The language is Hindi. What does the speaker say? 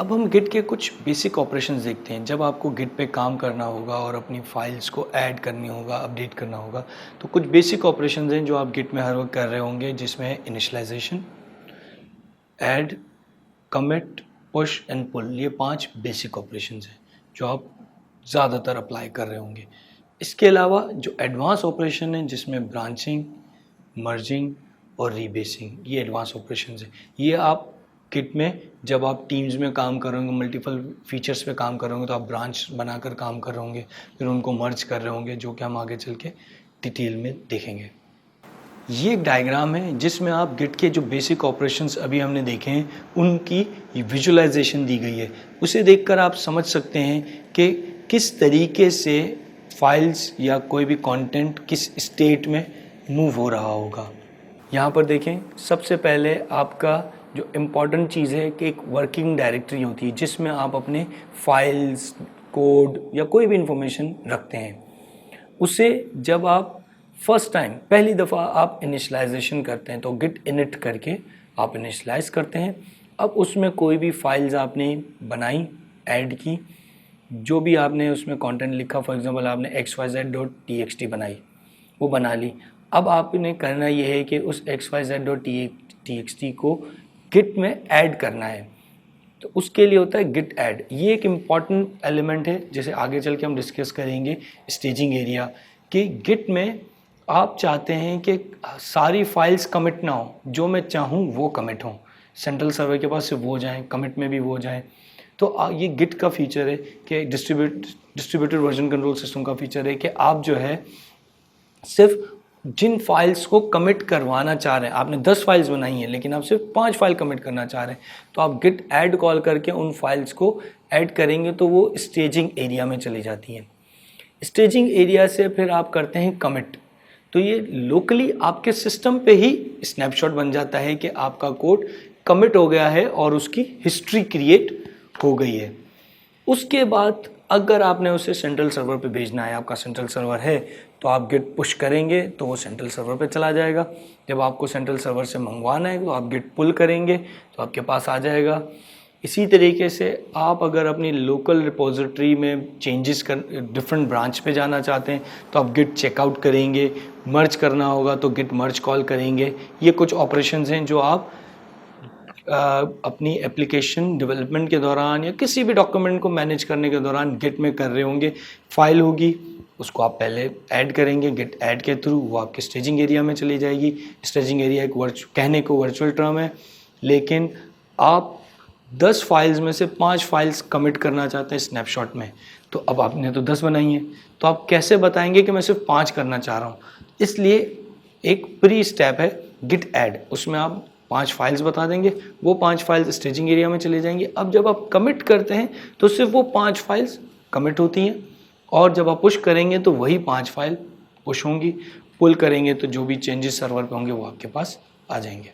अब हम गिट के कुछ बेसिक ऑपरेशंस देखते हैं। जब आपको गिट पे काम करना होगा और अपनी फाइल्स को ऐड करनी होगा, अपडेट करना होगा, तो कुछ बेसिक ऑपरेशंस हैं जो आप गिट में हर वक्त कर रहे होंगे, जिसमें है initialization, add, commit, push and pull. ये 5 बेसिक ऑपरेशंस हैं जो आप ज़्यादातर अप्लाई कर रहे होंगे। इसके अलावा जो एडवांस ऑपरेशन है, जिसमें ब्रांचिंग, मर्जिंग और रीबेसिंग, ये एडवांस ऑपरेशंस हैं। ये आप गिट में जब आप टीम्स में काम कर रहे होंगे, मल्टीपल फीचर्स पे काम कर रहे होंगे, तो आप ब्रांच बनाकर काम कर रहे होंगे, फिर उनको मर्ज कर रहे होंगे, जो कि हम आगे चल के डिटेल में देखेंगे। ये एक डायग्राम है जिसमें आप गिट के जो बेसिक ऑपरेशंस अभी हमने देखे हैं उनकी विजुअलाइजेशन दी गई है। उसे देखकर आप समझ सकते हैं कि किस तरीके से फाइल्स या कोई भी कंटेंट किस स्टेट में मूव हो रहा होगा। यहाँ पर देखें, सबसे पहले आपका जो इम्पॉर्टेंट चीज़ है कि एक वर्किंग डायरेक्टरी होती है जिसमें आप अपने फाइल्स, कोड या कोई भी इंफॉर्मेशन रखते हैं। उसे जब आप फर्स्ट टाइम पहली दफ़ा आप इनिशियलाइजेशन करते हैं तो गिट इनिट करके आप इनिशियलाइज करते हैं। अब उसमें कोई भी फाइल्स आपने बनाई, ऐड की, जो भी आपने उसमें कंटेंट लिखा, फॉर एग्जांपल आपने xyz.txt बनाई, वो बना ली। अब आपने करना ये है कि उस xyz.txt को गिट में ऐड करना है, तो उसके लिए होता है गिट ऐड। ये एक इम्पॉर्टेंट एलिमेंट है जिसे आगे चल के हम डिस्कस करेंगे, स्टेजिंग एरिया। कि गिट में आप चाहते हैं कि सारी फाइल्स कमिट ना हो, जो मैं चाहूँ वो कमिट हो, सेंट्रल सर्वर के पास सिर्फ वो जाएँ, कमिट में भी वो जाएँ। तो ये गिट का फीचर है कि डिस्ट्रीब्यूटेड वर्जन कंट्रोल सिस्टम का फीचर है कि आप जो है सिर्फ जिन फाइल्स को कमिट करवाना चाह रहे हैं, आपने 10 फाइल्स बनाई हैं लेकिन आप सिर्फ 5 फाइल कमिट करना चाह रहे हैं, तो आप गिट ऐड कॉल करके उन फाइल्स को ऐड करेंगे तो वो स्टेजिंग एरिया में चली जाती हैं। स्टेजिंग एरिया से फिर आप करते हैं कमिट, तो ये लोकली आपके सिस्टम पे ही स्नैपशॉट बन जाता है कि आपका कोड कमिट हो गया है और उसकी हिस्ट्री क्रिएट हो गई है। उसके बाद अगर आपने उसे सेंट्रल सर्वर पे भेजना है, आपका सेंट्रल सर्वर है, तो आप गिट पुश करेंगे तो वो सेंट्रल सर्वर पे चला जाएगा। जब आपको सेंट्रल सर्वर से मंगवाना है तो आप गिट पुल करेंगे तो आपके पास आ जाएगा। इसी तरीके से आप अगर अपनी लोकल रिपोजिटरी में चेंजेस कर डिफरेंट ब्रांच पे जाना चाहते हैं तो आप गिट चेकआउट करेंगे, मर्ज करना होगा तो गिट मर्ज कॉल करेंगे। ये कुछ ऑपरेशंस हैं जो आप अपनी एप्लीकेशन डेवलपमेंट के दौरान या किसी भी डॉक्यूमेंट को मैनेज करने के दौरान गिट में कर रहे होंगे। फाइल होगी, उसको आप पहले ऐड करेंगे गिट ऐड के थ्रू, वो आपके स्टेजिंग एरिया में चली जाएगी। स्टेजिंग एरिया एक कहने को वर्चुअल टर्म है, लेकिन आप 10 फाइल्स में से 5 फाइल्स कमिट करना चाहते हैं स्नैपशॉट में, तो अब आपने तो 10 बनाई हैं, तो आप कैसे बताएंगे कि मैं सिर्फ 5 करना चाह रहा हूँ। इसलिए एक प्री स्टेप है गिट ऐड, उसमें आप 5 फाइल्स बता देंगे, वो 5 फाइल्स स्टेजिंग एरिया में चले जाएंगी। अब जब आप कमिट करते हैं तो सिर्फ वो 5 फाइल्स कमिट होती हैं, और जब आप पुश करेंगे तो वही 5 फाइल पुश होंगी। पुल करेंगे तो जो भी चेंजेस सर्वर पे होंगे वो आपके पास आ जाएंगे।